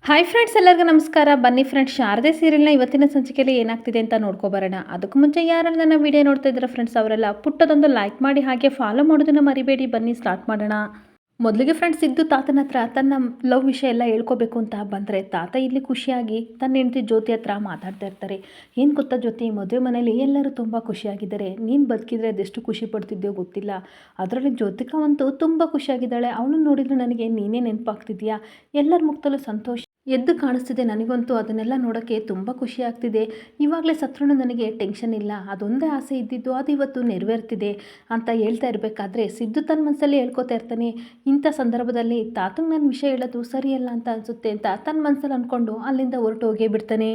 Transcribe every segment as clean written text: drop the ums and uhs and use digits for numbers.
Hi friends, ಎಲ್ಲರಿಗೂ ನಮಸ್ಕಾರ. ಬನ್ನಿ ಫ್ರೆಂಡ್ಸ್, ಶಾರದೆ ಸೀರಿಯಲ್ನ ಇವತ್ತಿನ ಸಂಚಿಕೆಯಲ್ಲಿ ಏನಾಗ್ತಿದೆ ಅಂತ ನೋಡ್ಕೊಬರೋಣ. ಅದಕ್ಕೂ ಮುಂಚೆ ಯಾರೆಲ್ಲ ನನ್ನ ವಿಡಿಯೋ ನೋಡ್ತಾ ಇದ್ದಾರೆ ಫ್ರೆಂಡ್ಸ್, ಅವರೆಲ್ಲ ಪುಟ್ಟದೊಂದು ಲೈಕ್ ಮಾಡಿ ಹಾಗೆ ಫಾಲೋ ಮಾಡೋದನ್ನು ಮರಿಬೇಡಿ. ಬನ್ನಿ ಸ್ಟಾರ್ಟ್ ಮಾಡೋಣ. ಮೊದಲಿಗೆ ಫ್ರೆಂಡ್ಸ್, ಸಿದ್ದು ತಾತನ ಹತ್ರ ತನ್ನ ಲವ್ ವಿಷಯ ಎಲ್ಲ ಹೇಳ್ಕೋಬೇಕು ಅಂತ ಬಂದರೆ ತಾತ ಇಲ್ಲಿ ಖುಷಿಯಾಗಿ ತನ್ನ ಹೆಂಡತಿ ಜ್ಯೋತಿ ಹತ್ರ ಮಾತಾಡ್ತಾ ಇರ್ತಾರೆ. ಏನು ಗೊತ್ತಾ ಜ್ಯೋತಿ, ಮದುವೆ ಮನೇಲಿ ಎಲ್ಲರೂ ತುಂಬ ಖುಷಿಯಾಗಿದ್ದಾರೆ. ನೀನು ಬದುಕಿದ್ರೆ ಅದೆಷ್ಟು ಖುಷಿ ಪಡ್ತಿದ್ಯೋ ಗೊತ್ತಿಲ್ಲ. ಅದರಲ್ಲಿ ಜ್ಯೋತಿಕಾ ಅಂತೂ ತುಂಬ ಖುಷಿಯಾಗಿದ್ದಾಳೆ. ಅವಳು ನೋಡಿದ್ರೆ ನನಗೆ ನೀನೇ ನೆನಪಾಗ್ತಿದ್ಯಾ. ಎಲ್ಲರ ಮುಖದಲ್ಲೂ ಸಂತೋಷ ಎದ್ದು ಕಾಣಿಸ್ತಿದೆ. ನನಗಂತೂ ಅದನ್ನೆಲ್ಲ ನೋಡೋಕ್ಕೆ ತುಂಬ ಖುಷಿ ಆಗ್ತಿದೆ. ಇವಾಗಲೇ ಸತ್ರೂ ನನಗೆ ಟೆನ್ಷನ್ ಇಲ್ಲ. ಅದೊಂದೇ ಆಸೆ ಇದ್ದಿದ್ದು, ಅದು ಇವತ್ತು ನೆರವೇರ್ತಿದೆ ಅಂತ ಹೇಳ್ತಾ ಇರಬೇಕಾದ್ರೆ ಸಿದ್ದು ತನ್ನ ಮನಸ್ಸಲ್ಲಿ ಹೇಳ್ಕೊತಾ ಇರ್ತಾನೆ. ಇಂಥ ಸಂದರ್ಭದಲ್ಲಿ ತಾತಂಗೆ ನನ್ನ ವಿಷಯ ಹೇಳೋದು ಸರಿಯಲ್ಲ ಅಂತ ಅನಿಸುತ್ತೆ ಅಂತ ತನ್ನ ಮನಸ್ಸಲ್ಲಿ ಅಂದ್ಕೊಂಡು ಅಲ್ಲಿಂದ ಹೊರಟು ಹೋಗೇ ಬಿಡ್ತಾನೆ.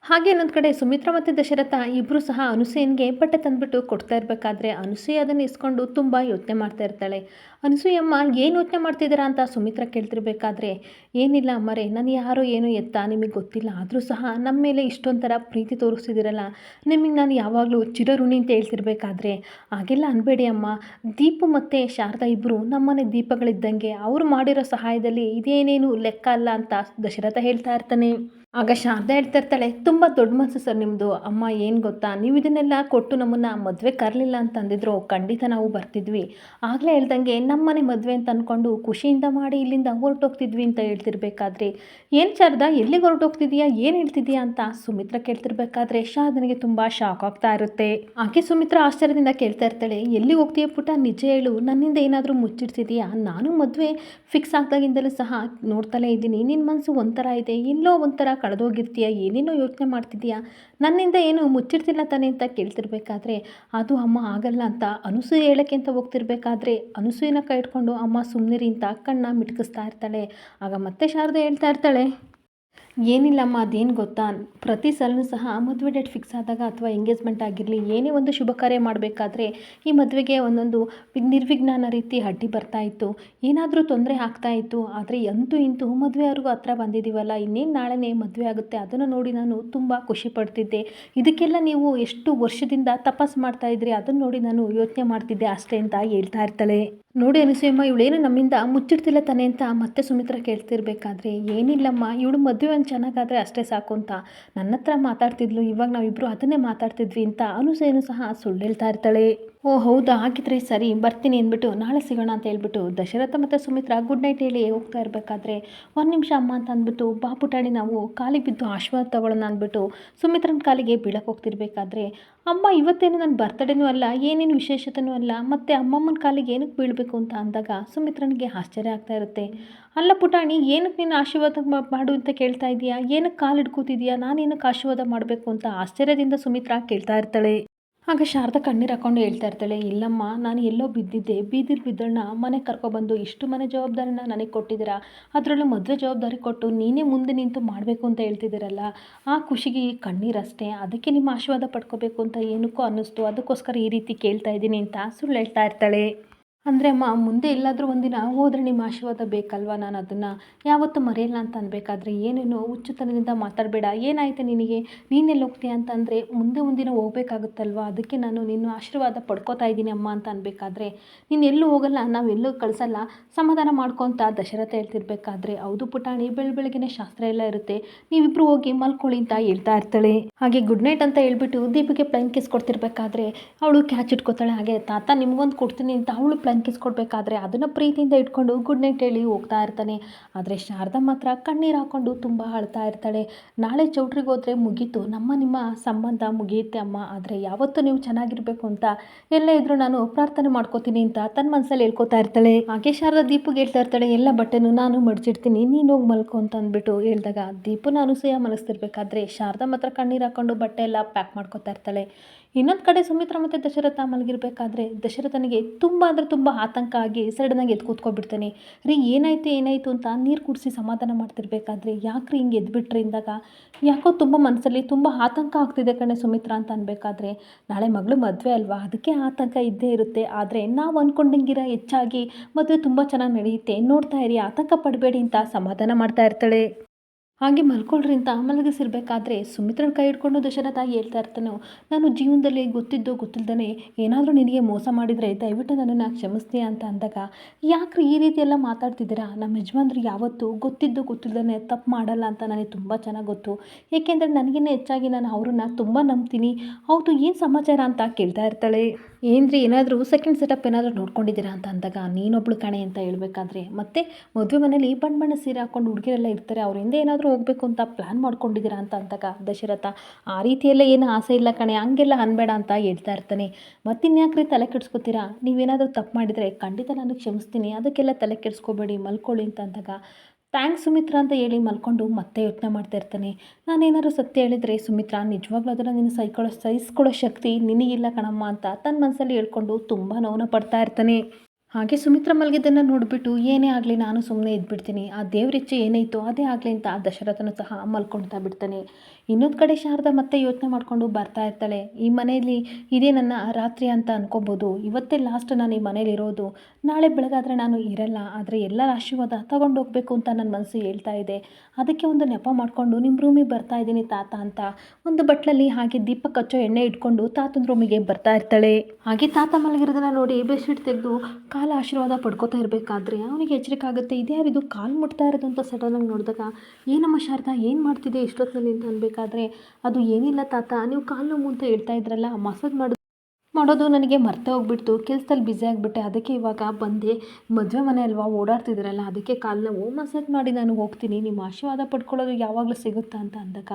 ಹಾಗೆ ಇನ್ನೊಂದು ಕಡೆ ಸುಮಿತ್ರಾ ಮತ್ತು ದಶರಥ ಇಬ್ಬರು ಸಹ ಅನಸೂಯನಿಗೆ ಬಟ್ಟೆ ತಂದುಬಿಟ್ಟು ಕೊಡ್ತಾ ಇರಬೇಕಾದ್ರೆ ಅನಸೂಯ ಅದನ್ನು ಇಸ್ಕೊಂಡು ತುಂಬ ಯೋಚನೆ ಮಾಡ್ತಾ ಇರ್ತಾಳೆ. ಅನಸೂಯಮ್ಮ ಏನು ಯೋಚನೆ ಮಾಡ್ತಿದ್ದೀರಾ ಅಂತ ಸುಮಿತ್ರಾ ಕೇಳ್ತಿರ್ಬೇಕಾದ್ರೆ, ಏನಿಲ್ಲ ಅಮ್ಮರೇ, ನಾನು ಯಾರೋ ಏನೋ ಎತ್ತ ನಿಮಗೆ ಗೊತ್ತಿಲ್ಲ, ಆದರೂ ಸಹ ನಮ್ಮ ಮೇಲೆ ಇಷ್ಟೊಂಥರ ಪ್ರೀತಿ ತೋರಿಸ್ತಿದ್ದೀರಲ್ಲ, ನಿಮಗೆ ನಾನು ಯಾವಾಗಲೂ ಚಿರಋಣಿ ಅಂತ ಹೇಳ್ತಿರ್ಬೇಕಾದ್ರೆ, ಹಾಗೆಲ್ಲ ಅನ್ಬೇಡಿ ಅಮ್ಮ. ದೀಪು ಮತ್ತು ಶಾರದಾ ಇಬ್ಬರು ನಮ್ಮನೆ ದೀಪಗಳಿದ್ದಂಗೆ, ಅವರು ಮಾಡಿರೋ ಸಹಾಯದಲ್ಲಿ ಇದೇನೇನು ಲೆಕ್ಕ ಅಲ್ಲ ಅಂತ ದಶರಥ ಹೇಳ್ತಾ ಇರ್ತಾನೆ. ಆಗ ಶಾರದಾ ಹೇಳ್ತಾ ಇರ್ತಾಳೆ, ತುಂಬ ದೊಡ್ಡ ಮನಸ್ಸು ಸರ್ ನಿಮ್ಮದು ಅಮ್ಮ. ಏನು ಗೊತ್ತಾ, ನೀವು ಇದನ್ನೆಲ್ಲ ಕೊಟ್ಟು ನಮ್ಮನ್ನು ಮದುವೆ ಕರಲಿಲ್ಲ ಅಂತ ಅಂದಿದ್ರು ಖಂಡಿತ ನಾವು ಬರ್ತಿದ್ವಿ. ಆಗಲೇ ಹೇಳ್ದಂಗೆ ನಮ್ಮನೆ ಮದುವೆ ಅಂತ ಅಂದ್ಕೊಂಡು ಖುಷಿಯಿಂದ ಮಾಡಿ ಇಲ್ಲಿಂದ ಹೊರಟೋಗ್ತಿದ್ವಿ ಅಂತ ಹೇಳ್ತಿರ್ಬೇಕಾದ್ರೆ, ಏನು ಶಾರದಾ ಎಲ್ಲಿಗೆ ಹೊರಟೋಗ್ತಿದ್ಯಾ, ಏನು ಹೇಳ್ತಿದ್ಯಾ ಅಂತ ಸುಮಿತ್ರಾ ಕೇಳ್ತಿರ್ಬೇಕಾದ್ರೆ ಶಾರದನಿಗೆ ತುಂಬ ಶಾಕ್ ಆಗ್ತಾ ಇರುತ್ತೆ. ಆಕೆ ಸುಮಿತ್ರಾ ಆಶ್ಚರ್ಯದಿಂದ ಕೇಳ್ತಾ ಇರ್ತಾಳೆ, ಎಲ್ಲಿಗೆ ಹೋಗ್ತೀಯ ಪುಟ್ಟ, ನಿಜ ಹೇಳು, ನನ್ನಿಂದ ಏನಾದರೂ ಮುಚ್ಚಿಡ್ತಿದೆಯಾ? ನಾನು ಮದುವೆ ಫಿಕ್ಸ್ ಆಗ್ದಾಗಿಂದಲೂ ಸಹ ನೋಡ್ತಲೇ ಇದ್ದೀನಿ, ನಿನ್ನ ಮನಸ್ಸು ಒಂಥರ ಇದೆ, ಎಲ್ಲೋ ಒಂಥರ ಕಳೆದೋಗಿರ್ತೀಯ, ಏನೇನೋ ಯೋಚನೆ ಮಾಡ್ತಿದ್ದೀಯಾ, ನನ್ನಿಂದ ಏನು ಮುಚ್ಚಿಡ್ತಿಲ್ಲ ತಾನೆ ಅಂತ ಕೇಳ್ತಿರ್ಬೇಕಾದ್ರೆ, ಅದು ಅಮ್ಮ ಆಗಲ್ಲ ಅಂತ ಅನಸೂಯ ಹೇಳೋಕ್ಕೆ ಅಂತ ಹೋಗ್ತಿರ್ಬೇಕಾದ್ರೆ ಅನಸೂಯನ ಕೈ ಇಟ್ಕೊಂಡು ಅಮ್ಮ ಸುಮ್ಮನಿರಿ ಅಂತ ಕಣ್ಣ ಮಿಟ್ಕಿಸ್ತಾ ಇರ್ತಾಳೆ. ಆಗ ಮತ್ತೆ ಶಾರದೆ ಹೇಳ್ತಾ ಇರ್ತಾಳೆ, ಏನಿಲ್ಲಮ್ಮ, ಅದೇನು ಗೊತ್ತಾ, ಪ್ರತಿ ಸಲನೂ ಸಹ ಮದುವೆ ಡೇಟ್ ಫಿಕ್ಸ್ ಆದಾಗ ಅಥವಾ ಎಂಗೇಜ್ಮೆಂಟ್ ಆಗಿರಲಿ, ಏನೇ ಒಂದು ಶುಭ ಕಾರ್ಯ ಮಾಡಬೇಕಾದ್ರೆ ಈ ಮದುವೆಗೆ ಒಂದೊಂದು ನಿರ್ವಿಘ್ನ ರೀತಿ ಅಡ್ಡಿ ಬರ್ತಾ ಇತ್ತು, ಏನಾದರೂ ತೊಂದರೆ ಆಗ್ತಾ ಇತ್ತು. ಆದರೆ ಅಂತೂ ಇಂತೂ ಮದುವೆವರೆಗೂ ಹತ್ರ ಬಂದಿದ್ದೀವಲ್ಲ, ಇನ್ನೇನು ನಾಳೆನೇ ಮದುವೆ ಆಗುತ್ತೆ, ಅದನ್ನು ನೋಡಿ ನಾನು ತುಂಬ ಖುಷಿ ಪಡ್ತಿದ್ದೆ. ಇದಕ್ಕೆಲ್ಲ ನೀವು ಎಷ್ಟು ವರ್ಷದಿಂದ ತಪಾಸು ಮಾಡ್ತಾಯಿದ್ರಿ, ಅದನ್ನು ನೋಡಿ ನಾನು ಯೋಚನೆ ಮಾಡ್ತಿದ್ದೆ ಅಷ್ಟೇ ಅಂತ ಹೇಳ್ತಾ ಇರ್ತಾಳೆ. ನೋಡಿ ಅನಸೂಯಮ್ಮ, ಇವಳೇನು ನಮ್ಮಿಂದ ಮುಚ್ಚಿಡ್ತಿಲ್ಲ ತಾನೆ ಅಂತ ಮತ್ತೆ ಸುಮಿತ್ರಾ ಕೇಳ್ತಿರ್ಬೇಕಾದ್ರೆ, ಏನಿಲ್ಲಮ್ಮ, ಇವಳು ಮದುವೆ ಒಂದು ಚೆನ್ನಾಗಾದರೆ ಅಷ್ಟೇ ಸಾಕು ಅಂತ ನನ್ನ ಹತ್ರ ಮಾತಾಡ್ತಿದ್ಲು, ಇವಾಗ ನಾವಿಬ್ಬರು ಅದನ್ನೇ ಮಾತಾಡ್ತಿದ್ವಿ ಅಂತ ಅನಸೂಯನೂ ಸಹ ಸುಳ್ಳು ಹೇಳ್ತಾ ಇರ್ತಾಳೆ. ಓ ಹೌದಾ, ಹಾಗಿದ್ರೆ ಸರಿ ಬರ್ತೀನಿ ಅಂದ್ಬಿಟ್ಟು ನಾಳೆ ಸಿಗೋಣ ಅಂತ ಹೇಳ್ಬಿಟ್ಟು ದಶರಥ ಮತ್ತು ಸುಮಿತ್ರಾ ಗುಡ್ ನೈಟ್ ಹೇಳಿ ಹೋಗ್ತಾ ಇರಬೇಕಾದ್ರೆ, ಒಂದು ನಿಮಿಷ ಅಮ್ಮ ಅಂತ ಅಂದ್ಬಿಟ್ಟು ಬಾ ಪುಟಾಣಿ ನಾವು ಕಾಲಿಗೆ ಬಿದ್ದು ಆಶೀರ್ವಾದ ತಗೊಳ್ಳೋಣ ಅಂದ್ಬಿಟ್ಟು ಸುಮಿತ್ರನ ಕಾಲಿಗೆ ಬೀಳಕ್ಕೆ ಹೋಗ್ತಿರ್ಬೇಕಾದ್ರೆ, ಅಮ್ಮ ಇವತ್ತೇನು ನನ್ನ ಬರ್ತಡೇನೂ ಅಲ್ಲ, ಏನೇನು ವಿಶೇಷತೆಯೂ ಅಲ್ಲ, ಮತ್ತು ಅಮ್ಮಮ್ಮನ ಕಾಲಿಗೆ ಏನಕ್ಕೆ ಬೀಳಬೇಕು ಅಂತ ಅಂದಾಗ ಸುಮಿತ್ರನಿಗೆ ಆಶ್ಚರ್ಯ ಆಗ್ತಾ ಇರುತ್ತೆ. ಅಲ್ಲ ಪುಟಾಣಿ, ಏನಕ್ಕೆ ನೀನು ಆಶೀರ್ವಾದ ಮಾಡು ಅಂತ ಕೇಳ್ತಾ ಇದೀಯಾ, ಏನಕ್ಕೆ ಕಾಲು ಹಿಡ್ಕೋತಿದೀಯಾ, ನಾನು ಏನಕ್ಕೆ ಆಶೀರ್ವಾದ ಮಾಡಬೇಕು ಅಂತ ಆಶ್ಚರ್ಯದಿಂದ ಸುಮಿತ್ರಾ ಕೇಳ್ತಾ ಇರ್ತಾಳೆ. ಆಗ ಶಾರದಾ ಕಣ್ಣೀರು ಹಾಕ್ಕೊಂಡು ಹೇಳ್ತಾ ಇರ್ತಾಳೆ, ಇಲ್ಲಮ್ಮ, ನಾನು ಎಲ್ಲೋ ಬಿದ್ದಿದ್ದೆ, ಬೀದಿಲಿ ಬಿದ್ದೋಳನ್ನ ಮನೆಗೆ ಕರ್ಕೊಬಂದು ಇಷ್ಟು ಮನೆ ಜವಾಬ್ದಾರಿನ ನನಗೆ ಕೊಟ್ಟಿದ್ದೀರಾ, ಅದರಲ್ಲೂ ಮದುವೆ ಜವಾಬ್ದಾರಿ ಕೊಟ್ಟು ನೀನೇ ಮುಂದೆ ನಿಂತು ಮಾಡಬೇಕು ಅಂತ ಹೇಳ್ತಿದ್ದೀರಲ್ಲ, ಆ ಖುಷಿಗೆ ಈ ಕಣ್ಣೀರಷ್ಟೇ, ಅದಕ್ಕೆ ನಿಮ್ಮ ಆಶೀರ್ವಾದ ಪಡ್ಕೋಬೇಕು ಅಂತ ಏನಕ್ಕೋ ಅನ್ನಿಸ್ತು, ಅದಕ್ಕೋಸ್ಕರ ಈ ರೀತಿ ಕೇಳ್ತಾ ಇದ್ದೀನಿ ಅಂತ ಸುಳ್ಳು ಹೇಳ್ತಾ ಇರ್ತಾಳೆ. ಅಂದರೆ ಅಮ್ಮ, ಮುಂದೆ ಎಲ್ಲಾದರೂ ಒಂದಿನ ಹೋದರೆ ನಿಮ್ಮ ಆಶೀರ್ವಾದ ಬೇಕಲ್ವ, ನಾನು ಅದನ್ನು ಯಾವತ್ತೂ ಮರೆಯಲ್ಲ ಅಂತ ಅನ್ಬೇಕಾದ್ರೆ, ಏನೇನೋ ಹುಚ್ಚುತನದಿಂದ ಮಾತಾಡಬೇಡ, ಏನಾಯ್ತು ನಿನಗೆ, ನೀನೆಲ್ಲಿ ಹೋಗ್ತೀಯ ಅಂತಂದರೆ ಮುಂದೆ ಒಂದಿನ ಹೋಗ್ಬೇಕಾಗುತ್ತಲ್ವ, ಅದಕ್ಕೆ ನಾನು ನಿನ್ನ ಆಶೀರ್ವಾದ ಪಡ್ಕೋತಾ ಇದ್ದೀನಿ ಅಮ್ಮ ಅಂತ ಅನ್ಬೇಕಾದ್ರೆ, ನೀನು ಎಲ್ಲೂ ಹೋಗಲ್ಲ, ನಾವು ಎಲ್ಲೂ ಕಳಿಸಲ್ಲ, ಸಮಾಧಾನ ಮಾಡ್ಕೊತ ದಶರಥ ಹೇಳ್ತಿರ್ಬೇಕಾದ್ರೆ, ಹೌದು ಪುಟಾಣಿ, ಬೆಳಗ್ಗೆನೇ ಶಾಸ್ತ್ರ ಎಲ್ಲ ಇರುತ್ತೆ, ನೀವಿಬ್ಬರು ಹೋಗಿ ಮಲ್ಕೊಳ್ಳಿ ಅಂತ ಹೇಳ್ತಾ ಇರ್ತಾಳೆ. ಹಾಗೆ ಗುಡ್ ನೈಟ್ ಅಂತ ಹೇಳ್ಬಿಟ್ಟು ದೀಪಿಗೆ ಪ್ಲೈನ್ ಕಿಸ್ ಕೊಡ್ತಿರ್ಬೇಕಾದ್ರೆ ಅವಳು ಕ್ಯಾಚ್ ಇಟ್ಕೋತಾಳೆ. ಹಾಗೆ ತಾತ ನಿಮ್ಗೊಂದು ಕೊಡ್ತೀನಿ ಅಂತ ಅವಳು ಪ್ಲೈನ್ ಕಿಸ್ ಕೊಡಬೇಕಾದ್ರೆ ಅದನ್ನು ಪ್ರೀತಿಯಿಂದ ಇಟ್ಕೊಂಡು ಗುಡ್ ನೈಟ್ ಹೇಳಿ ಹೋಗ್ತಾ ಇರ್ತಾನೆ. ಆದರೆ ಶಾರದಾ ಮಾತ್ರ ಕಣ್ಣೀರು ಹಾಕ್ಕೊಂಡು ತುಂಬ ಅಳ್ತಾ ಇರ್ತಾಳೆ. ನಾಳೆ ಚೌಟ್ರಿಗೆ ಹೋದರೆ ಮುಗೀತು, ನಿಮ್ಮ ಸಂಬಂಧ ಮುಗಿಯುತ್ತೆ ಅಮ್ಮ, ಆದರೆ ಯಾವತ್ತೂ ನೀವು ಚೆನ್ನಾಗಿರಬೇಕು ಅಂತ ಎಲ್ಲೇ ಇದ್ರೂ ನಾನು ಪ್ರಾರ್ಥನೆ ಮಾಡ್ಕೋತೀನಿ ಅಂತ ತನ್ನ ಮನಸ್ಸಲ್ಲಿ ಹೇಳ್ಕೊತಾ ಇರ್ತಾಳೆ. ಹಾಗೆ ಶಾರದಾ ದೀಪಿಗೆ ಹೇಳ್ತಾ ಇರ್ತಾಳೆ, ಎಲ್ಲ ಬಟ್ಟೆನೂ ನಾನು ಮಡ್ಚಿಡ್ತೀನಿ, ನೀನು ಹೋಗಿ ಮಲ್ಕೊ ಅಂತ ಅಂದ್ಬಿಟ್ಟು ಹೇಳಿದಾಗ ದೀಪನ ಅನಸೂಯ ಮನಸ್ತಿರ್ಬೇಕಾದ್ರೆ ಶಾರದಾ ಮಾತ್ರ ಕಣ್ಣೀರು ಹಾಕ್ಕೊಂಡು ಬಟ್ಟೆ ಎಲ್ಲ ಪ್ಯಾಕ್ ಮಾಡ್ಕೊತಾ ಇರ್ತಾಳೆ. ಇನ್ನೊಂದು ಕಡೆ ಸುಮಿತ್ರಾ ಮತ್ತು ದಶರಥ ಮಲಗಿರಬೇಕಾದ್ರೆ ದಶರಥನಿಗೆ ತುಂಬ ಅಂದರೆ ತುಂಬ ಆತಂಕ ಆಗಿ ಸಡನ್ನಾಗಿ ಎದ್ದು ಕೂತ್ಕೊಬಿಡ್ತಾನೆ. ರೀ ಏನಾಯಿತು ಅಂತ ನೀರು ಕುಡಿಸಿ ಸಮಾಧಾನ ಮಾಡ್ತಿರ್ಬೇಕಾದ್ರೆ, ಯಾಕ್ರಿ ಹಿಂಗೆ ಎದ್ಬಿಟ್ರಿ ಅಂದಾಗ, ಯಾಕೋ ತುಂಬ ಮನಸ್ಸಲ್ಲಿ ತುಂಬ ಆತಂಕ ಆಗ್ತಿದೆ ಕಣೆ ಸುಮಿತ್ರಾ ಅಂತ ಅನ್ಬೇಕಾದ್ರೆ, ನಾಳೆ ಮಗಳು ಮದುವೆ ಅಲ್ವಾ, ಅದಕ್ಕೆ ಆತಂಕ ಇದ್ದೇ ಇರುತ್ತೆ, ಆದರೆ ನಾವು ಅಂದ್ಕೊಂಡಂಗಿರ ಹೆಚ್ಚಾಗಿ ಮದುವೆ ತುಂಬ ಚೆನ್ನಾಗಿ ನಡೆಯುತ್ತೆ, ನೋಡ್ತಾ ಇರಿ, ಆತಂಕ ಪಡಬೇಡಿ ಅಂತ ಸಮಾಧಾನ ಮಾಡ್ತಾ ಇರ್ತಾಳೆ. ಹಾಗೆ ಮಲ್ಕೊಳ್ರಿ ಅಂತ ಮಲಗಿಸಿರ್ಬೇಕಾದ್ರೆ ಸುಮಿತ್ರನ ಕೈ ಹಿಡ್ಕೊಂಡು ದಶರಥ ಹೇಳ್ತಾ ಇರ್ತಾನೆ, ನಾನು ಜೀವನದಲ್ಲಿ ಗೊತ್ತಿದ್ದೋ ಗೊತ್ತಿಲ್ದೇ ಏನಾದರೂ ನಿನಗೆ ಮೋಸ ಮಾಡಿದರೆ ದಯವಿಟ್ಟು ನನ್ನನ್ನು ಕ್ಷಮಿಸ್ತೀಯ ಅಂತ ಅಂದಾಗ, ಯಾಕ್ರಿ ಈ ರೀತಿ ಎಲ್ಲ ಮಾತಾಡ್ತಿದ್ದೀರಾ, ನಮ್ಮ ಯಜಮಾನ್ರು ಯಾವತ್ತೂ ಗೊತ್ತಿದ್ದೋ ಗೊತ್ತಿಲ್ದೇ ತಪ್ಪು ಮಾಡಲ್ಲ ಅಂತ ನನಗೆ ತುಂಬ ಚೆನ್ನಾಗಿ ಗೊತ್ತು. ಏಕೆಂದರೆ ನನಗಿನ್ನ ಹೆಚ್ಚಾಗಿ ನಾನು ಅವ್ರನ್ನ ತುಂಬ ನಂಬ್ತೀನಿ. ಹೌದು, ಏನು ಸಮಾಚಾರ ಅಂತ ಕೇಳ್ತಾ ಇರ್ತಾಳೆ. ಏನ್ರಿ ಏನಾದರೂ ಸೆಕೆಂಡ್ ಸೆಟಪ್ ಏನಾದರೂ ನೋಡ್ಕೊಂಡಿದ್ದೀರಾ ಅಂತ ಅಂದಾಗ, ನೀನೊಬ್ಳು ಕಣೆ ಅಂತ ಹೇಳ್ಬೇಕಾದ್ರೆ, ಮತ್ತೆ ಮದುವೆ ಮನೇಲಿ ಬಣ್ಣ ಸೀರೆ ಹಾಕೊಂಡು ಹುಡುಗಿರೆಲ್ಲ ಇರ್ತಾರೆ, ಅವರಿಂದ ಏನಾದರೂ ಹೋಗಬೇಕು ಅಂತ ಪ್ಲ್ಯಾನ್ ಮಾಡ್ಕೊಂಡಿದ್ದೀರಾ ಅಂತ ಅಂದಾಗ ದಶರಥ, ಆ ರೀತಿಯೆಲ್ಲ ಏನು ಆಸೆ ಇಲ್ಲ ಕಣೆ, ಹಂಗೆಲ್ಲ ಅನ್ಬೇಡ ಅಂತ ಹೇಳ್ತಾ ಇರ್ತಾನೆ. ಮತ್ತಿನ್ಯಾಕ್ರಿ ತಲೆ ಕೆಡಿಸ್ಕೊತೀರಾ, ನೀವೇನಾದರೂ ತಪ್ಪು ಮಾಡಿದರೆ ಖಂಡಿತ ನಾನು ಕ್ಷಮಿಸ್ತೀನಿ, ಅದಕ್ಕೆಲ್ಲ ತಲೆ ಕೆಡಿಸ್ಕೋಬೇಡಿ, ಮಲ್ಕೊಳ್ಳಿ ಅಂತ ಅಂದಾಗ, ಥ್ಯಾಂಕ್ಸ್ ಸುಮಿತ್ರ ಅಂತ ಹೇಳಿ ಮಲ್ಕೊಂಡು ಮತ್ತೆ ಯೋಚನೆ ಮಾಡ್ತಾ ಇರ್ತಾನೆ. ನಾನೇನಾದ್ರು ಸತ್ಯ ಹೇಳಿದರೆ ಸುಮಿತ್ರ ನಿಜವಾಗ್ಲೂ ಅದನ್ನು ನೀನು ಸಹಿಸ್ಕೊಳ್ಳೋ ಶಕ್ತಿ ನಿನಗಿಲ್ಲ ಕಣಮ್ಮ ಅಂತ ತನ್ನ ಮನಸ್ಸಲ್ಲಿ ಹೇಳ್ಕೊಂಡು ತುಂಬ ನೋವನ್ನ ಪಡ್ತಾ ಇರ್ತಾನೆ. ಹಾಗೆ ಸುಮಿತ್ರ ಮಲಗಿದ್ದನ್ನು ನೋಡಿಬಿಟ್ಟು, ಏನೇ ಆಗಲಿ ನಾನು ಸುಮ್ಮನೆ ಇದ್ಬಿಡ್ತೀನಿ, ಆ ದೇವ್ರಿಚ್ಛೆ ಏನೈತೋ ಅದೇ ಆಗಲಿ ಅಂತ ದಶರಥನು ಸಹ ಮಲ್ಕೊಳ್ತಾ ಬಿಡ್ತಾನೆ. ಇನ್ನೊಂದು ಕಡೆ ಶಾರದಾ ಮತ್ತೆ ಯೋಚನೆ ಮಾಡಿಕೊಂಡು ಬರ್ತಾ ಇರ್ತಾಳೆ. ಈ ಮನೆಯಲ್ಲಿ ಇದೇ ನನ್ನ ರಾತ್ರಿ ಅಂತ ಅನ್ಕೋಬೋದು, ಇವತ್ತೇ ಲಾಸ್ಟ್ ನಾನು ಈ ಮನೇಲಿ ಇರೋದು, ನಾಳೆ ಬೆಳಗಾದರೆ ನಾನು ಇರಲ್ಲ, ಆದರೆ ಎಲ್ಲರ ಆಶೀರ್ವಾದ ತಗೊಂಡು ಹೋಗಬೇಕು ಅಂತ ನನ್ನ ಮನಸ್ಸು ಹೇಳ್ತಾ ಇದೆ. ಅದಕ್ಕೆ ಒಂದು ನೆಪ ಮಾಡಿಕೊಂಡು ನಿಮ್ಮ ರೂಮಿಗೆ ಬರ್ತಾ ಇದ್ದೀನಿ ತಾತ ಅಂತ ಒಂದು ಬಟ್ಲಲ್ಲಿ ಹಾಗೆ ದೀಪ ಹಚ್ಚೋ ಎಣ್ಣೆ ಇಟ್ಕೊಂಡು ತಾತನ ರೂಮಿಗೆ ಬರ್ತಾ ಇರ್ತಾಳೆ. ಹಾಗೆ ತಾತ ಮಲಗಿರೋದನ್ನ ನೋಡಿ ಬೆಡ್ಶೀಟ್ ತೆಗೆದು ಕಾಲ ಆಶೀರ್ವಾದ ಪಡ್ಕೋತಾ ಇರಬೇಕಾದ್ರೆ ಅವನಿಗೆ ಎಚ್ಚರಿಕೆ ಆಗುತ್ತೆ, ಇದ್ಯಾರಿದು ಕಾಲು ಮುಟ್ತಾ ಇರೋದು ಅಂತ ಸಡನ್ನಾಗಿ ನೋಡಿದಾಗ, ಏನಮ್ಮ ಶಾರದಾ ಏನು ಮಾಡ್ತಿದೆ ಇಷ್ಟೊತ್ತಿನಲ್ಲಿ ಅಂತ ಅನ್ಬೇಕಾದ್ರೆ, ಅದು ಏನಿಲ್ಲ ತಾತ, ನೀವು ಕಾಲು ನೋವು ಅಂತ ಹೇಳ್ತಾ ಇದ್ರಲ್ಲ, ಮಸಾಜ್ ಮಾಡೋದು ನನಗೆ ಮರ್ತೇ ಹೋಗ್ಬಿಡ್ತು, ಕೆಲಸದಲ್ಲಿ ಬ್ಯುಸಿ ಆಗಿಬಿಟ್ಟೆ, ಅದಕ್ಕೆ ಇವಾಗ ಬಂದೆ, ಮದುವೆ ಮನೆ ಅಲ್ವಾ ಓಡಾಡ್ತಿದ್ರಲ್ಲ, ಅದಕ್ಕೆ ಕಾಲು ನೋವು, ಮಸಾಜ್ ಮಾಡಿ ನಾನು ಹೋಗ್ತೀನಿ, ನಿಮ್ಮ ಆಶೀರ್ವಾದ ಪಡ್ಕೊಳ್ಳೋದು ಯಾವಾಗಲೂ ಸಿಗುತ್ತಾ ಅಂತ ಅಂದಾಗ,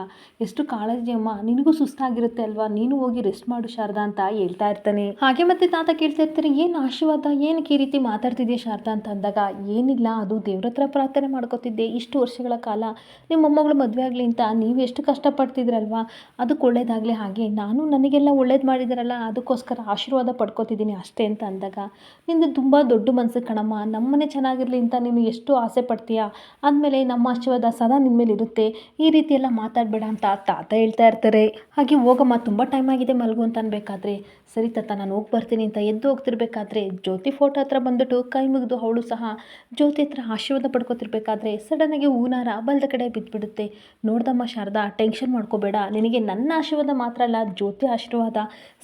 ಎಷ್ಟು ಕಾಳಜಿ ಅಮ್ಮ, ನಿನಗೂ ಸುಸ್ತಾಗಿರುತ್ತೆ ಅಲ್ವಾ, ನೀನು ಹೋಗಿ ರೆಸ್ಟ್ ಮಾಡು ಶಾರದಾ ಅಂತ ಹೇಳ್ತಾ ಇರ್ತಾನೆ. ಹಾಗೆ ಮತ್ತೆ ತಾತ ಕೇಳ್ತಾ ಇರ್ತಾರೆ, ಏನು ಆಶೀರ್ವಾದ, ಏನಕ್ಕೆ ಈ ರೀತಿ ಮಾತಾಡ್ತಿದ್ಯಾ ಶಾರದಾ ಅಂತ ಅಂದಾಗ, ಏನಿಲ್ಲ, ಅದು ದೇವ್ರ ಹತ್ರ ಪ್ರಾರ್ಥನೆ ಮಾಡ್ಕೋತಿದ್ದೆ, ಇಷ್ಟು ವರ್ಷಗಳ ಕಾಲ ನಿಮ್ಮ ಮೊಮ್ಮಗಳು ಮದುವೆ ಆಗಲಿ ಅಂತ ನೀವು ಎಷ್ಟು ಕಷ್ಟಪಡ್ತಿದ್ರಲ್ವಾ, ಅದಕ್ಕೆ ಒಳ್ಳೇದಾಗಲಿ, ಹಾಗೆ ನಾನು ನನಗೆಲ್ಲ ಒಳ್ಳೇದು ಮಾಡಿದಾರಲ್ಲ ಅದಕ್ಕೋಸ್ಕರ ಆಶೀರ್ವಾದ ಪಡ್ಕೋತಿದ್ದೀನಿ ಅಷ್ಟೇ ಅಂತ ಅಂದಾಗ, ನಿಂದು ತುಂಬ ದೊಡ್ಡ ಮನಸ್ಸು ಕಣಮ್ಮ, ನಮ್ಮನೆ ಚೆನ್ನಾಗಿರಲಿ ಅಂತ ನೀನು ಎಷ್ಟು ಆಸೆ ಪಡ್ತೀಯಾ, ಆದಮೇಲೆ ನಮ್ಮ ಆಶೀರ್ವಾದ ಸದಾ ನಿಮ್ಮ ಮೇಲೆ ಇರುತ್ತೆ, ಈ ರೀತಿ ಎಲ್ಲ ಮಾತಾಡಬೇಡ ಅಂತ ತಾತ ಹೇಳ್ತಾ ಇರ್ತಾರೆ. ಹಾಗೆ ಹೋಗಮ್ಮ, ತುಂಬ ಟೈಮ್ ಆಗಿದೆ ಮಲಗು ಅಂತ ಅನ್ಬೇಕಾದ್ರೆ, ಸರಿ ತಾತ ನಾನು ಹೋಗಿ ಬರ್ತೀನಿ ಅಂತ ಎದ್ದು ಹೋಗ್ತಿರ್ಬೇಕಾದ್ರೆ ಜ್ಯೋತಿ ಫೋಟೋ ಹತ್ರ ಬಂದುಬಿಟ್ಟು ಕೈ ಮುಗಿದು ಅವಳು ಸಹ ಜ್ಯೋತಿ ಹತ್ರ ಆಶೀರ್ವಾದ ಪಡ್ಕೋತಿರ್ಬೇಕಾದ್ರೆ ಸಡನ್ನಾಗಿ ಹೂನಾರ ಬಲ್ದ ಕಡೆ ಬಿದ್ದುಬಿಡುತ್ತೆ. ನೋಡ್ದಮ್ಮ ಶಾರದಾ, ಟೆನ್ಷನ್ ಮಾಡ್ಕೋಬೇಡ, ನಿನಗೆ ನನ್ನ ಆಶೀರ್ವಾದ ಮಾತ್ರ ಅಲ್ಲ ಜ್ಯೋತಿ ಆಶೀರ್ವಾದ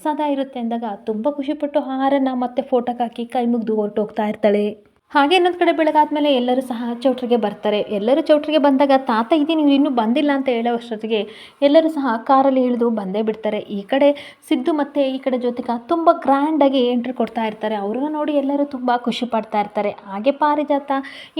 ಸದಾ ಇರುತ್ತೆ ಅಂದಾಗ ತುಂಬ ಖುಷಿಪಟ್ಟು ಹಾರನ್ನು ಮತ್ತೆ ಫೋಟೋಗೆ ಹಾಕಿ ಕೈ ಮುಗಿದು ಹೊರಟೋಗ್ತಾ ಇರ್ತಾಳೆ. ಹಾಗೆ ಇನ್ನೊಂದು ಕಡೆ ಬೆಳಗಾದ್ಮೇಲೆ ಎಲ್ಲರೂ ಸಹ ಚೌಟ್ರಿಗೆ ಬರ್ತಾರೆ. ಎಲ್ಲರೂ ಚೌಟ್ರಿಗೆ ಬಂದಾಗ ತಾತ ನೀವು ಇನ್ನೂ ಬಂದಿಲ್ಲ ಅಂತ ಹೇಳೋ ಅಷ್ಟೊತ್ತಿಗೆ ಎಲ್ಲರೂ ಸಹ ಕಾರಲ್ಲಿ ಇಳಿದು ಬಂದೇ ಬಿಡ್ತಾರೆ. ಈ ಕಡೆ ಸಿದ್ದು ಮತ್ತು ಈ ಕಡೆ ಜ್ಯೋತಿಕಾ ತುಂಬ ಗ್ರ್ಯಾಂಡಾಗಿ ಎಂಟ್ರಿ ಕೊಡ್ತಾ ಇರ್ತಾರೆ. ಅವ್ರನ್ನ ನೋಡಿ ಎಲ್ಲರೂ ತುಂಬ ಖುಷಿ ಪಡ್ತಾ ಇರ್ತಾರೆ. ಹಾಗೆ ಪಾರಿಜಾತ,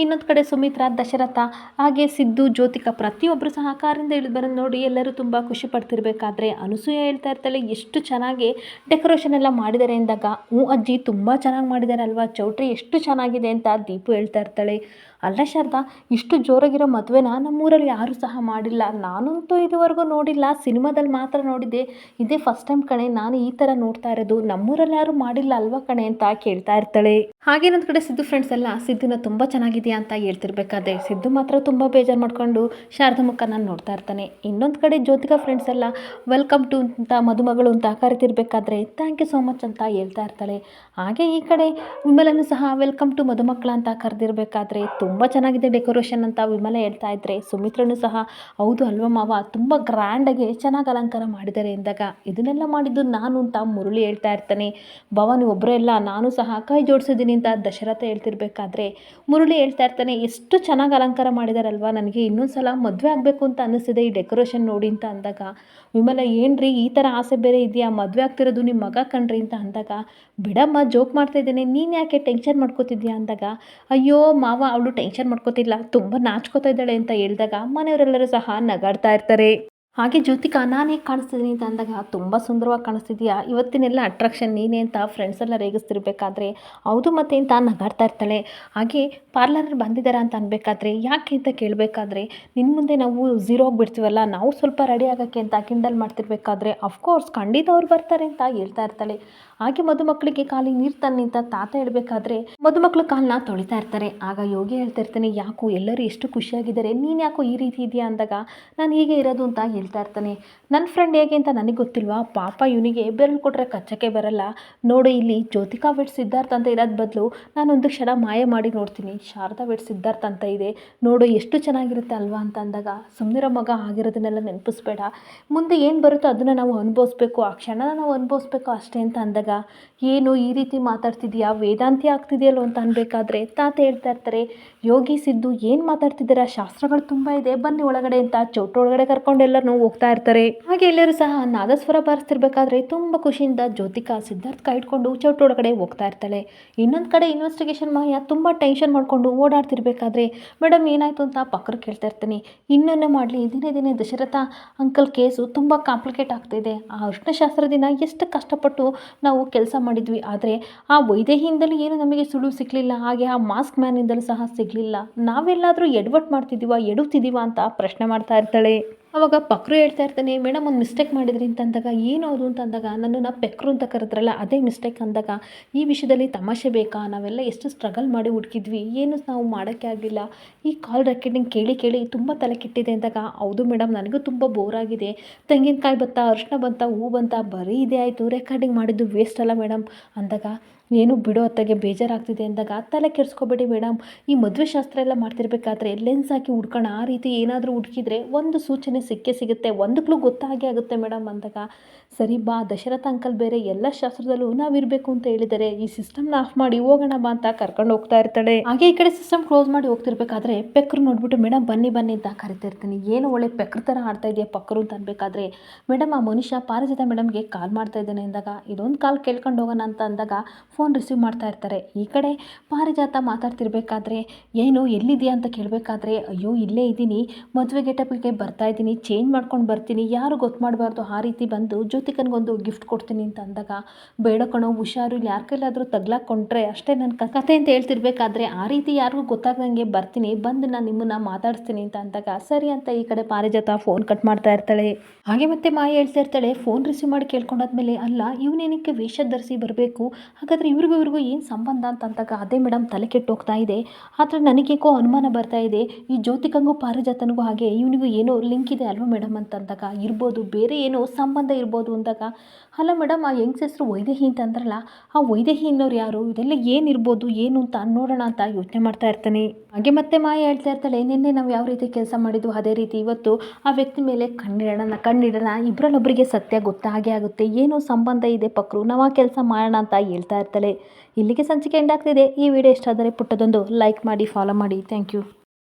ಇನ್ನೊಂದು ಕಡೆ ಸುಮಿತ್ರಾ, ದಶರಥ, ಹಾಗೆ ಸಿದ್ದು, ಜ್ಯೋತಿಕಾ ಪ್ರತಿಯೊಬ್ಬರು ಸಹ ಕಾರಿಂದ ಇಳಿದು ಬರೋದು ನೋಡಿ ಎಲ್ಲರೂ ತುಂಬ ಖುಷಿ ಪಡ್ತಿರ್ಬೇಕಾದ್ರೆ ಅನಸೂಯ ಹೇಳ್ತಾ ಇರ್ತಾಳೆ, ಎಷ್ಟು ಚೆನ್ನಾಗಿ ಡೆಕೋರೇಷನ್ ಎಲ್ಲ ಮಾಡಿದ್ದಾರೆ ಎಂದಾಗ, ಹ್ಞೂ ಅಜ್ಜಿ ತುಂಬ ಚೆನ್ನಾಗಿ ಮಾಡಿದ್ದಾರೆ ಅಲ್ವಾ, ಚೌಟ್ರಿ ಎಷ್ಟು ಚೆನ್ನಾಗಿದೆ ಅಂತ ದೀಪು ಹೇಳ್ತಾ ಇರ್ತಾಳೆ. ಅಲ್ಲ ಶಾರದಾ, ಇಷ್ಟು ಜೋರಾಗಿರೋ ಮದುವೆನ ನಮ್ಮೂರಲ್ಲಿ ಯಾರೂ ಸಹ ಮಾಡಿಲ್ಲ, ನಾನಂತೂ ಇದುವರೆಗೂ ನೋಡಿಲ್ಲ, ಸಿನಿಮಾದಲ್ಲಿ ಮಾತ್ರ ನೋಡಿದ್ದೆ, ಇದೇ ಫಸ್ಟ್ ಟೈಮ್ ಕಣೆ ನಾನು ಈ ಥರ ನೋಡ್ತಾ ಇರೋದು, ನಮ್ಮೂರಲ್ಲಿ ಯಾರೂ ಮಾಡಿಲ್ಲ ಅಲ್ವಾ ಕಣೆ ಅಂತ ಕೇಳ್ತಾ ಇರ್ತಾಳೆ. ಹಾಗೆ ಇನ್ನೊಂದು ಕಡೆ ಸಿದ್ದು ಫ್ರೆಂಡ್ಸ್ ಎಲ್ಲ ಸಿದ್ದುನ ತುಂಬ ಚೆನ್ನಾಗಿದೆಯಾ ಅಂತ ಹೇಳ್ತಿರ್ಬೇಕಾದ್ರೆ ಸಿದ್ದು ಮಾತ್ರ ತುಂಬ ಬೇಜಾರು ಮಾಡ್ಕೊಂಡು ಶಾರದಾ ಮುಖನ ನೋಡ್ತಾ ಇರ್ತಾನೆ. ಇನ್ನೊಂದು ಕಡೆ ಜ್ಯೋತಿಕಾ ಫ್ರೆಂಡ್ಸ್ ಎಲ್ಲ ವೆಲ್ಕಮ್ ಟು ಅಂತ ಮದುಮಗಳು ಅಂತ ಕರಿತಿರ್ಬೇಕಾದ್ರೆ ಥ್ಯಾಂಕ್ ಯು ಸೋ ಮಚ್ ಅಂತ ಹೇಳ್ತಾ ಇರ್ತಾಳೆ. ಹಾಗೆ ಈ ಕಡೆ ವಿಮಲನ್ನು ಸಹ ವೆಲ್ಕಮ್ ಟು ಮದುಮಕ್ಕಳ ಅಂತ ಕರೆದಿರ್ಬೇಕಾದ್ರೆ ತುಂಬ ಚೆನ್ನಾಗಿದೆ ಡೆಕೋರೇಷನ್ ಅಂತ ವಿಮಲ ಹೇಳ್ತಾ ಇದ್ದರೆ ಸುಮಿತ್ರನು ಸಹ ಹೌದು ಅಲ್ವಾ ಮಾವ, ತುಂಬ ಗ್ರ್ಯಾಂಡಾಗಿ ಚೆನ್ನಾಗಿ ಅಲಂಕಾರ ಮಾಡಿದ್ದಾರೆ ಎಂದಾಗ, ಇದನ್ನೆಲ್ಲ ಮಾಡಿದ್ದು ನಾನು ಅಂತ ಮುರಳಿ ಹೇಳ್ತಾ ಇರ್ತಾನೆ. ಭವಾನಿ ಒಬ್ಬರೇ ಎಲ್ಲ ನಾನು ಸಹ ಕೈ ಜೋಡಿಸಿದ್ದೀನಿ ಅಂತ ದಶರಥ ಹೇಳ್ತಿರ್ಬೇಕಾದ್ರೆ ಮುರಳಿ ಹೇಳ್ತಾ ಇರ್ತಾನೆ, ಎಷ್ಟು ಚೆನ್ನಾಗಿ ಅಲಂಕಾರ ಮಾಡಿದಾರಲ್ವ, ನನಗೆ ಇನ್ನೊಂದು ಸಲ ಮದುವೆ ಆಗಬೇಕು ಅಂತ ಅನ್ನಿಸ್ತಿದೆ ಈ ಡೆಕೋರೇಷನ್ ನೋಡಿ ಅಂತ ಅಂದಾಗ, ವಿಮಲ ಏನ್ರಿ ಈ ಥರ ಆಸೆ ಬೇರೆ ಇದೆಯಾ, ಮದುವೆ ಆಗ್ತಿರೋದು ನಿಮ್ಮ ಮಗ ಕಣ್ರಿ ಅಂತ ಅಂದಾಗ, ಬಿಡಮ್ಮ ಜೋಕ್ ಮಾಡ್ತಾ ಇದ್ದೇನೆ, ನೀನು ಯಾಕೆ ಟೆನ್ಷನ್ ಮಾಡ್ಕೋತಿದ್ಯಾ ಅಂದಾಗ, ಅಯ್ಯೋ ಮಾವ ಅವಳು ಟೆನ್ಷನ್ ಮಾಡ್ಕೋತಿಲ್ಲ, ತುಂಬ ನಾಚ್ಕೋತಾ ಇದ್ದಾಳೆ ಅಂತ ಹೇಳಿದಾಗ ಮನೆಯವರೆಲ್ಲರೂ ಸಹ ನಗಾಡ್ತಾ ಇರ್ತಾರೆ. ಹಾಗೆ ಜ್ಯೋತಿಕಾ, ನಾನು ಹೇಗೆ ಕಾಣಿಸ್ತಿದ್ದೀನಿ ಅಂತ ಅಂದಾಗ, ತುಂಬ ಸುಂದರವಾಗಿ ಕಾಣಿಸ್ತಿದ್ಯಾ, ಇವತ್ತಿನೆಲ್ಲ ಅಟ್ರಾಕ್ಷನ್ ನೀನೇ ಅಂತ ಫ್ರೆಂಡ್ಸ್ ಎಲ್ಲ ರೇಗಿಸ್ತಿರ್ಬೇಕಾದ್ರೆ ಹೌದು ಮತ್ತೆ ಅಂತ ನಗಾಡ್ತಾ ಇರ್ತಾಳೆ. ಹಾಗೆ ಪಾರ್ಲರ್ ಬಂದಿದ್ದಾರೆ ಅಂತ ಅನ್ಬೇಕಾದ್ರೆ ಯಾಕೆ ಅಂತ ಕೇಳಬೇಕಾದ್ರೆ, ನಿನ್ನ ಮುಂದೆ ನಾವು ಝೀರೋ ಆಗಿಬಿಡ್ತೀವಲ್ಲ, ನಾವು ಸ್ವಲ್ಪ ರೆಡಿ ಆಗೋಕ್ಕೆ ಅಂತ ಕಿಂಡಲ್ ಮಾಡ್ತಿರ್ಬೇಕಾದ್ರೆ ಅಫ್ಕೋರ್ಸ್ ಖಂಡಿತ ಅವ್ರು ಬರ್ತಾರೆ ಅಂತ ಹೇಳ್ತಾ ಇರ್ತಾಳೆ. ಹಾಗೆ ಮದುಮಕ್ಕಳಿಗೆ ಕಾಲಿಗೆ ನೀರು ತನ್ನಿ ಅಂತ ತಾತ ಹೇಳಬೇಕಾದ್ರೆ ಮದುಮಕ್ಕಳು ಕಾಲನ್ನ ತೊಳಿತಾ ಇರ್ತಾರೆ. ಆಗ ಯೋಗಿ ಹೇಳ್ತಾ ಇರ್ತಾನೆ, ಯಾಕೋ ಎಲ್ಲರೂ ಎಷ್ಟು ಖುಷಿಯಾಗಿದ್ದಾರೆ, ನೀನು ಯಾಕೋ ಈ ರೀತಿ ಇದೆಯಾ ಅಂದಾಗ, ನಾನು ಹೀಗೆ ಇರೋದು ಅಂತ ಹೇಳ್ತಾ ಇರ್ತಾನೆ. ನನ್ನ ಫ್ರೆಂಡ್ ಹೇಗೆ ಅಂತ ನನಗೆ ಗೊತ್ತಿಲ್ವಾ, ಪಾಪ ಇವನಿಗೆ ಬೆರಳು ಕೊಟ್ಟರೆ ಕಚ್ಚಕ್ಕೆ ಬರಲ್ಲ, ನೋಡು ಇಲ್ಲಿ ಜ್ಯೋತಿಕಾ ವೆಡ್ ಸಿದ್ಧಾರ್ಥ ಅಂತ ಇರೋದು ಬದಲು ನಾನೊಂದು ಕ್ಷಣ ಮಾಯ ಮಾಡಿ ನೋಡ್ತೀನಿ, ಶಾರದಾ ವೆಡ್ ಸಿದ್ಧಾರ್ಥ ಅಂತ ಇದೆ ನೋಡು, ಎಷ್ಟು ಚೆನ್ನಾಗಿರುತ್ತೆ ಅಲ್ವಾ ಅಂತ ಅಂದಾಗ, ಸುಮ್ಮನಿರೋ ಮಗ, ಆಗಿರೋದನ್ನೆಲ್ಲ ನೆನಪಿಸ್ಬೇಡ, ಮುಂದೆ ಏನು ಬರುತ್ತೋ ಅದನ್ನು ನಾವು ಅನುಭವಿಸ್ಬೇಕು, ಆ ಕ್ಷಣನ ನಾವು ಅನುಭವಿಸ್ಬೇಕು ಅಷ್ಟೇ ಅಂತ ಅಂದಾಗ, ಏನು ಈ ರೀತಿ ಮಾತಾಡ್ತಿದ್ಯಾ, ವೇದಾಂತಿ ಆಗ್ತಿದೆಯಲ್ಲೋ ಅಂತ ಅನ್ಬೇಕಾದ್ರೆ ತಾತ ಹೇಳ್ತಾ ಇರ್ತಾರೆ, ಯೋಗಿ ಸಿದ್ದು ಏನು ಮಾತಾಡ್ತಿದ್ದೀರಾ, ಶಾಸ್ತ್ರಗಳು ತುಂಬ ಇದೆ, ಬನ್ನಿ ಒಳಗಡೆ ಅಂತ ಚೌಟ್ರಿ ಒಳಗಡೆ ಕರ್ಕೊಂಡು ಎಲ್ಲರೂ ಹೋಗ್ತಾ ಇರ್ತಾರೆ. ಹಾಗೆ ಎಲ್ಲರೂ ಸಹ ನಾದಸ್ವರ ಬಾರಿಸ್ತಿರ್ಬೇಕಾದ್ರೆ ತುಂಬ ಖುಷಿಯಿಂದ ಜ್ಯೋತಿಕಾ ಸಿದ್ಧಾರ್ಥ ಕೈ ಇಟ್ಕೊಂಡು ಚೌಟ್ರಿ ಒಳಗಡೆ ಹೋಗ್ತಾ ಇರ್ತಾಳೆ. ಇನ್ನೊಂದು ಕಡೆ ಇನ್ವೆಸ್ಟಿಗೇಷನ್ ಮಾಯ ತುಂಬ ಟೆನ್ಷನ್ ಮಾಡ್ಕೊಂಡು ಓಡಾಡ್ತಿರ್ಬೇಕಾದ್ರೆ, ಮೇಡಮ್ ಏನಾಯಿತು ಅಂತ ಪಕ್ಕಕ್ಕೆ ಕೇಳ್ತಾ ಇರ್ತೀನಿ. ಇನ್ನೊಂದೇ ಮಾಡಲಿ, ದಿನೇ ದಿನೇ ದಶರಥ ಅಂಕಲ್ ಕೇಸು ತುಂಬ ಕಾಂಪ್ಲಿಕೇಟ್ ಆಗ್ತಿದೆ, ಆ ಅರ್ಶನಶಾಸ್ತ್ರ ದಿನ ಎಷ್ಟು ಕಷ್ಟಪಟ್ಟು ನಾವು ಕೆಲಸ ಮಾಡಿದ್ವಿ, ಆದರೆ ಆ ವೈದೇಹಿಯಿಂದಲೂ ಏನು ನಮಗೆ ಸುಳುವು ಸಿಕ್ಕಲಿಲ್ಲ, ಹಾಗೆ ಆ ಮಾಸ್ಕ್ ಮ್ಯಾನಿಂದಲೂ ಸಹ ಸಿಗಲಿಲ್ಲ, ನಾವೆಲ್ಲಾದರೂ ಎಡವಟ್ಟು ಮಾಡ್ತಿದ್ದೀವ, ಎಡುತ್ತಿದ್ದೀವ ಅಂತ ಪ್ರಶ್ನೆ ಮಾಡ್ತಾ ಇರ್ತಾಳೆ. ಅವಾಗ ಪಕ್ರು ಹೇಳ್ತಾ ಇರ್ತಾನೆ, ಮೇಡಮ್ ಒಂದು ಮಿಸ್ಟೇಕ್ ಮಾಡಿದ್ರಿ ಅಂತ ಅಂದಾಗ, ಏನು ಅದು ಅಂತ ಅಂದಾಗ, ನನ್ನನ್ನು ಪೆಕ್ರು ಅಂತ ಕರೆದ್ರಲ್ಲ ಅದೇ ಮಿಸ್ಟೇಕ್ ಅಂದಾಗ, ಈ ವಿಷಯದಲ್ಲಿ ತಮಾಷೆ ಬೇಕಾ, ನಾವೆಲ್ಲ ಎಷ್ಟು ಸ್ಟ್ರಗಲ್ ಮಾಡಿ ಹುಡುಕಿದ್ವಿ, ಏನು ನಾವು ಮಾಡೋಕ್ಕೆ ಆಗಲಿಲ್ಲ, ಈ ಕಾಲ್ ರೆಕಾರ್ಡಿಂಗ್ ಕೇಳಿ ಕೇಳಿ ತುಂಬ ತಲೆ ಕೆಟ್ಟಿದೆ ಅಂದಾಗ, ಹೌದು ಮೇಡಮ್ ನನಗೂ ತುಂಬ ಬೋರ್ ಆಗಿದೆ, ತೆಂಗಿನಕಾಯಿ ಬಂತ, ಅರಿಶಿನ ಬಂತ, ಹೂ ಬಂತ, ಬರೀ ಇದೇ ಆಯಿತು, ರೆಕಾರ್ಡಿಂಗ್ ಮಾಡಿದ್ದು ವೇಸ್ಟ್ ಅಲ್ಲ ಮೇಡಮ್ ಅಂದಾಗ, ಏನು ಬಿಡೋ ಹೊತ್ತಿಗೆ ಬೇಜಾರಾಗ್ತಿದೆ ಅಂದಾಗ, ತಲೆ ಕೆಡಿಸ್ಕೊಬೇಡಿ ಮೇಡಮ್, ಈ ಮದುವೆ ಶಾಸ್ತ್ರ ಎಲ್ಲ ಮಾಡ್ತಿರ್ಬೇಕಾದ್ರೆ ಲೆನ್ಸ್ ಹಾಕಿ ಹುಡ್ಕೋಣ, ಆ ರೀತಿ ಏನಾದರೂ ಹುಡುಕಿದ್ರೆ ಒಂದು ಸೂಚನೆ ಸಿಕ್ಕೇ ಸಿಗುತ್ತೆ, ಒಂದು ಕ್ಲೂ ಗೊತ್ತಾಗೇ ಆಗುತ್ತೆ ಮೇಡಮ್ ಅಂದಾಗ, ಸರಿ ಬಾ, ದಶರಥ ಅಂಕಲ್ ಬೇರೆ ಎಲ್ಲ ಶಾಸ್ತ್ರದಲ್ಲೂ ನಾವಿರಬೇಕು ಅಂತ ಹೇಳಿದರೆ, ಈ ಸಿಸ್ಟಮ್ನ ಆಫ್ ಮಾಡಿ ಹೋಗೋಣ ಬಾ ಅಂತ ಕರ್ಕೊಂಡು ಹೋಗ್ತಾ ಇರ್ತಾಳೆ. ಹಾಗೆ ಈ ಕಡೆ ಸಿಸ್ಟಮ್ ಕ್ಲೋಸ್ ಮಾಡಿ ಹೋಗ್ತಿರ್ಬೇಕಾದ್ರೆ ಪೆಕ್ರು ನೋಡ್ಬಿಟ್ಟು, ಮೇಡಮ್ ಬನ್ನಿ ಬನ್ನಿ ಅಂತ ಕರಿತಾ ಇರ್ತೀನಿ. ಏನು ಒಳ್ಳೆ ಪೆಕ್ರ ಥರ ಆಡ್ತಾ ಇದೆಯಾ ಪಕ್ಕರು ಅಂತ ಅನ್ಬೇಕಾದ್ರೆ, ಮೇಡಮ್ ಆ ಮನುಷ್ಯ ಪಾರಿಜಾತ ಮೇಡಮ್ಗೆ ಕಾಲ್ ಮಾಡ್ತಾ ಇದ್ದಾನೆ ಅಂದಾಗ, ಇದೊಂದು ಕಾಲ್ ಕೇಳ್ಕೊಂಡು ಹೋಗೋಣ ಅಂತ ಅಂದಾಗ ಫೋನ್ ರಿಸೀವ್ ಮಾಡ್ತಾ ಇರ್ತಾರೆ. ಈ ಕಡೆ ಪಾರಿಜಾತ ಮಾತಾಡ್ತಿರ್ಬೇಕಾದ್ರೆ, ಏನು ಎಲ್ಲಿದೆಯಾ ಅಂತ ಕೇಳಬೇಕಾದ್ರೆ, ಅಯ್ಯೋ ಇಲ್ಲೇ ಇದ್ದೀನಿ, ಮದುವೆ ಗೆಟಪ್ಗೆ ಬರ್ತಾ ಇದ್ದೀನಿ, ಚೇಂಜ್ ಮಾಡ್ಕೊಂಡು ಬರ್ತೀನಿ, ಯಾರು ಗೊತ್ತು ಮಾಡಬಾರ್ದು, ಆ ರೀತಿ ಬಂದು ಜ್ಯೋತಿಕನಿಗೊಂದು ಗಿಫ್ಟ್ ಕೊಡ್ತೀನಿ ಅಂತ ಅಂದಾಗ, ಬೇಡ ಕಣೋ ಹುಷಾರು, ಇಲ್ಲಿ ಯಾರ ಕೈಲಾದರೂ ತಗ್ಲಾಕೊಂಡ್ರೆ ಅಷ್ಟೇ ನನ್ನ ಕತೆ ಅಂತ ಹೇಳ್ತಿರ್ಬೇಕಾದ್ರೆ, ಆ ರೀತಿ ಯಾರಿಗೂ ಗೊತ್ತಾಗ್ದಂಗೆ ಬರ್ತೀನಿ, ಬಂದು ನಾನು ನಿಮ್ಮನ್ನು ಮಾತಾಡಿಸ್ತೀನಿ ಅಂತ ಅಂದಾಗ, ಸರಿ ಅಂತ ಈ ಕಡೆ ಪಾರಿಜಾತ ಫೋನ್ ಕಟ್ ಮಾಡ್ತಾ ಇರ್ತಾಳೆ. ಹಾಗೆ ಮತ್ತೆ ಮಾಯ ಹೇಳ್ತಾ ಇರ್ತಾಳೆ, ಫೋನ್ ರಿಸೀವ್ ಮಾಡಿ ಕೇಳ್ಕೊಂಡಾದ್ಮೇಲೆ, ಅಲ್ಲ ಇವನೇನಕ್ಕೆ ವೇಷ ಧರಿಸಿ ಬರಬೇಕು, ಹಾಗಾದರೆ ಇವ್ರಿಗೂ ಏನು ಸಂಬಂಧ ಅಂತ ಅಂದಾಗ, ಅದೇ ಮೇಡಮ್ ತಲೆ ಕೆಟ್ಟು ಹೋಗ್ತಾ ಇದೆ, ಆದರೆ ನನಗೇಕೋ ಅನುಮಾನ ಬರ್ತಾ ಇದೆ, ಈ ಜ್ಯೋತಿಕಂಗೂ ಪಾರಿಜಾತನಿಗೂ ಹಾಗೆ ಇವನಿಗೂ ಏನೋ ಲಿಂಕ್ ಇದೆ ಅಲ್ವಾ ಮೇಡಮ್ ಅಂತ ಅಂದಾಗ, ಇರ್ಬೋದು ಬೇರೆ ಏನೋ ಸಂಬಂಧ ಇರ್ಬೋದು ಅಂದಾಗ, ಅಲ್ಲ ಮೇಡಮ್ ಆ ಯಂಗ್ಸ್ ಹೆಸರು ವೈದೇಹಿ ಅಂತ ಅಂದ್ರಲ್ಲ, ಆ ವೈದೇಹಿ ಅನ್ನೋರು ಯಾರು, ಇದೆಲ್ಲ ಏನಿರ್ಬೋದು ಏನು ಅಂತ ನೋಡೋಣ ಅಂತ ಯೋಚನೆ ಮಾಡ್ತಾ ಇರ್ತಾನೆ. ಹಾಗೆ ಮತ್ತೆ ಮಾಯ ಹೇಳ್ತಾ ಇರ್ತಾಳೆ, ನಿನ್ನೆ ನಾವು ಯಾವ ರೀತಿ ಕೆಲಸ ಮಾಡಿದ್ವು ಅದೇ ರೀತಿ ಇವತ್ತು ಆ ವ್ಯಕ್ತಿ ಮೇಲೆ ಕಣ್ಣಿಡೋಣ, ಇಬ್ಬರಲ್ಲೊಬ್ಬರಿಗೆ ಸತ್ಯ ಗೊತ್ತಾಗೇ ಆಗುತ್ತೆ, ಏನೋ ಸಂಬಂಧ ಇದೆ ಪಕ್ರು, ನಾವು ಆ ಕೆಲಸ ಮಾಡೋಣ ಅಂತ ಹೇಳ್ತಾ ಇರ್ತಾಳೆ. ಇಲ್ಲಿಗೆ ಸಂಚಿಕೆ ಎಂಡ್ ಆಗ್ತಿದೆ. ಈ ವಿಡಿಯೋ ಇಷ್ಟ ಆದರೆ ಪುಟ್ಟದೊಂದು ಲೈಕ್ ಮಾಡಿ, ಫಾಲೋ ಮಾಡಿ. Thank you.